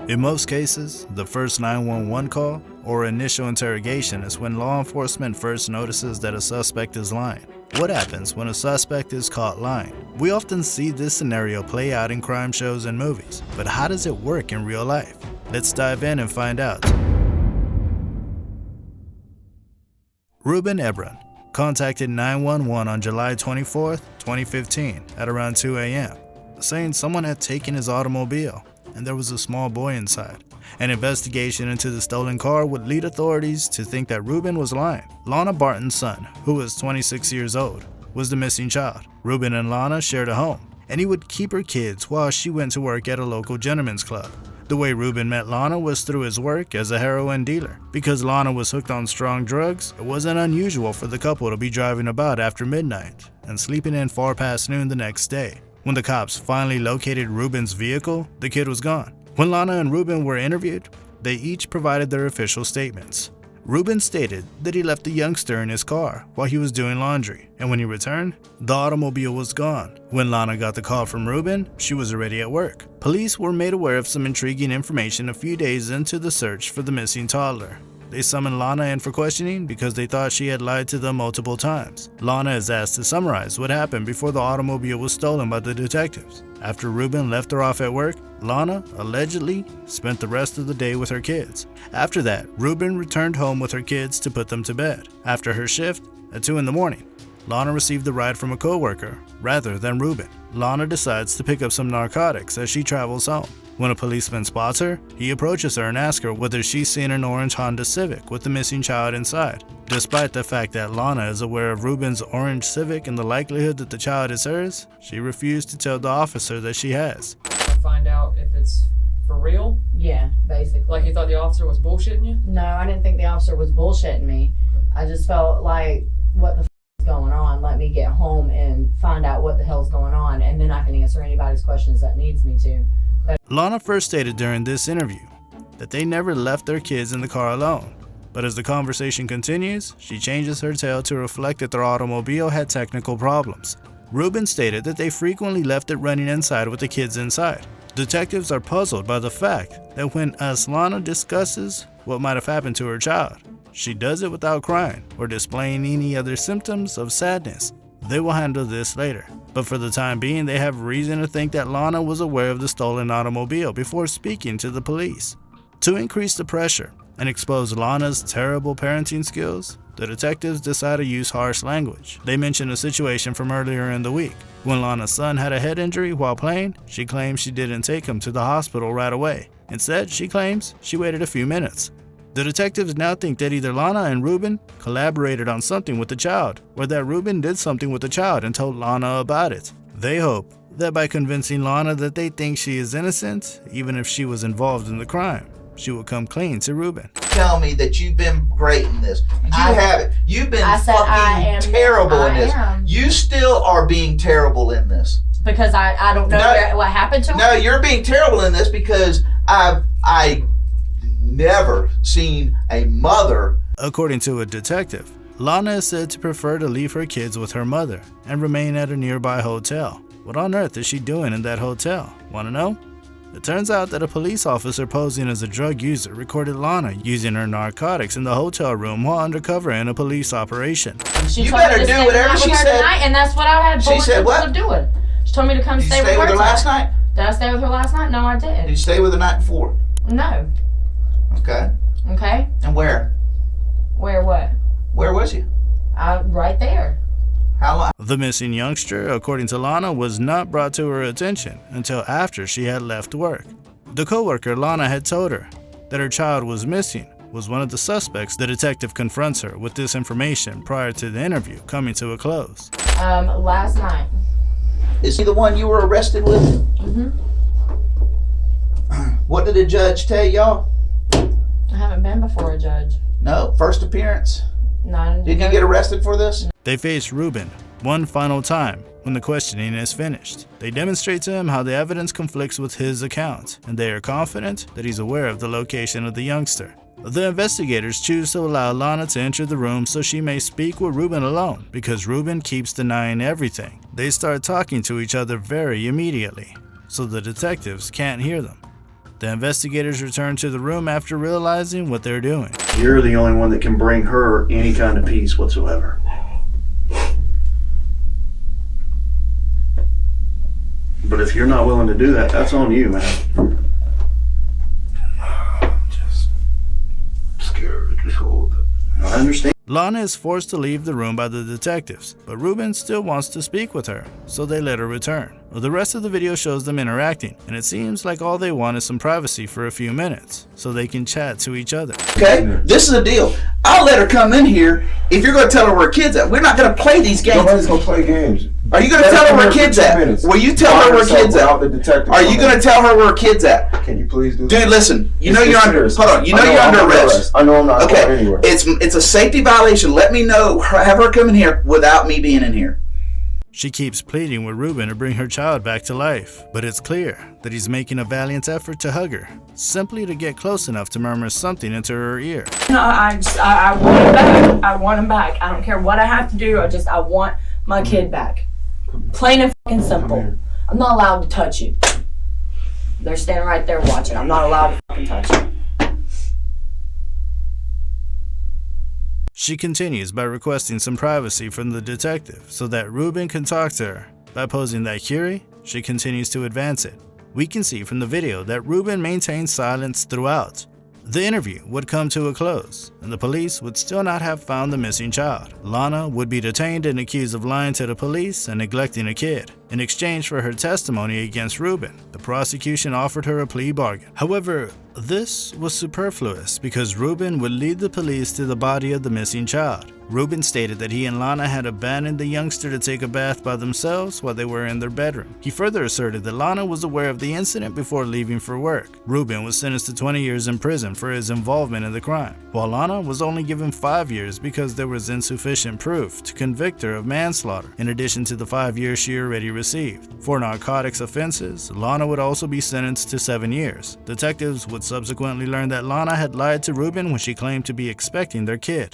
In most cases, the first 911 call or initial interrogation is when law enforcement first notices that a suspect is lying. What happens when a suspect is caught lying? We often see this scenario play out in crime shows and movies, but how does it work in real life? Let's dive in and find out. Ruben Ebron contacted 911 on July 24, 2015 at around 2 a.m., saying someone had taken his automobile and there was a small boy inside. An investigation into the stolen car would lead authorities to think that Ruben was lying. Lana Barton's son, who was 26 years old, was the missing child. Ruben and Lana shared a home, and he would keep her kids while she went to work at a local gentleman's club. The way Ruben met Lana was through his work as a heroin dealer. Because Lana was hooked on strong drugs, it wasn't unusual for the couple to be driving about after midnight and sleeping in far past noon the next day. When the cops finally located Ruben's vehicle, the kid was gone. When Lana and Ruben were interviewed, they each provided their official statements. Ruben stated that he left the youngster in his car while he was doing laundry, and when he returned, the automobile was gone. When Lana got the call from Ruben, she was already at work. Police were made aware of some intriguing information a few days into the search for the missing toddler. They summoned Lana in for questioning because they thought she had lied to them multiple times. Lana is asked to summarize what happened before the automobile was stolen by the detectives. After Ruben left her off at work, Lana allegedly spent the rest of the day with her kids. After that, Ruben returned home with her kids to put them to bed. After her shift, at 2 in the morning, Lana received a ride from a co-worker rather than Ruben. Lana decides to pick up some narcotics as she travels home. When a policeman spots her, he approaches her and asks her whether she's seen an orange Honda Civic with the missing child inside. Despite the fact that Lana is aware of Ruben's orange Civic and the likelihood that the child is hers, she refused to tell the officer that she has. Find out if it's for real? Yeah, basically. Like you thought the officer was bullshitting you? No, I didn't think the officer was bullshitting me. I just felt like, what the is going on? Let me get home and find out what the hell's going on, and then I can answer anybody's questions that needs me to. Lana first stated during this interview that they never left their kids in the car alone, but as the conversation continues, she changes her tale to reflect that their automobile had technical problems. Ruben stated that they frequently left it running inside with the kids inside. Detectives are puzzled by the fact that when Lana discusses what might have happened to her child, she does it without crying or displaying any other symptoms of sadness. They will handle this later, but for the time being, they have reason to think that Lana was aware of the stolen automobile before speaking to the police. To increase the pressure and expose Lana's terrible parenting skills, the detectives decide to use harsh language. They mention a situation from earlier in the week. When Lana's son had a head injury while playing, she claims she didn't take him to the hospital right away. Instead, she claims she waited a few minutes. The detectives now think that either Lana and Ruben collaborated on something with the child, or that Ruben did something with the child and told Lana about it. They hope that by convincing Lana that they think she is innocent, even if she was involved in the crime, she will come clean to Ruben. Tell me that you've been great in this. You haven't. You've been fucking terrible in this. You still are being terrible in this. Because I don't know what happened to her? No, you're being terrible in this because I never seen a mother. According to a detective, Lana is said to prefer to leave her kids with her mother and remain at a nearby hotel. What on earth is she doing in that hotel? Want to know? It turns out that a police officer posing as a drug user recorded Lana using her narcotics in the hotel room while undercover in a police operation. She You told me better to do stay whatever the night she with her said. tonight, and that's what I had She said what? of doing. She told me to come Did you stay stay with her last night? Did I stay with her last night? No, I Did didn't. you stay with her the night before? No. Okay. Okay. And where? Where what? Where was you? Right there. How long? The missing youngster, according to Lana, was not brought to her attention until after she had left work. The co-worker Lana had told her that her child was missing was one of the suspects. The detective confronts her with this information prior to the interview coming to a close. Last night. Is he the one you were arrested with? Mm-hmm. What did the judge tell y'all? I haven't been before a judge. No, first appearance. No, I didn't Did you get arrested for this? They face Ruben one final time when the questioning is finished. They demonstrate to him how the evidence conflicts with his account, and they are confident that he's aware of the location of the youngster. The investigators choose to allow Lana to enter the room so she may speak with Ruben alone, because Ruben keeps denying everything. They start talking to each other very immediately, so the detectives can't hear them. The investigators return to the room after realizing what they're doing. You're the only one that can bring her any kind of peace whatsoever. But if you're not willing to do that, that's on you, man. I'm just scared. Just hold it. I understand. Lana is forced to leave the room by the detectives, but Ruben still wants to speak with her, so they let her return. The rest of the video shows them interacting, and it seems like all they want is some privacy for a few minutes, so they can chat to each other. Okay, this is the deal. I'll let her come in here if you're going to tell her where kids at. We're not going to play these games. Nobody's going to play games. Are you going to tell her where kids at? Will you tell her where kids at? Are you going to tell her where kids at? Can you please do that? Dude, listen. You know you're under. Hold on. You know you're under arrest. I know I'm not going anywhere. It's a safety violation. Let me know. Have her come in here without me being in here. She keeps pleading with Ruben to bring her child back to life, but it's clear that he's making a valiant effort to hug her, simply to get close enough to murmur something into her ear. No, I want him back. I want him back. I don't care what I have to do. I want my kid back. Plain and fucking simple. I'm not allowed to touch you. They're standing right there watching. I'm not allowed to fucking touch you. She continues by requesting some privacy from the detective so that Ruben can talk to her. By posing that query, she continues to advance it. We can see from the video that Ruben maintains silence throughout. The interview would come to a close, and the police would still not have found the missing child. Lana would be detained and accused of lying to the police and neglecting a kid. In exchange for her testimony against Ruben, the prosecution offered her a plea bargain. However, this was superfluous because Ruben would lead the police to the body of the missing child. Ruben stated that he and Lana had abandoned the youngster to take a bath by themselves while they were in their bedroom. He further asserted that Lana was aware of the incident before leaving for work. Ruben was sentenced to 20 years in prison for his involvement in the crime, while Lana was only given 5 years because there was insufficient proof to convict her of manslaughter, in addition to the 5 years she already received. For narcotics offenses, Lana would also be sentenced to 7 years. Detectives would subsequently learn that Lana had lied to Ruben when she claimed to be expecting their kid.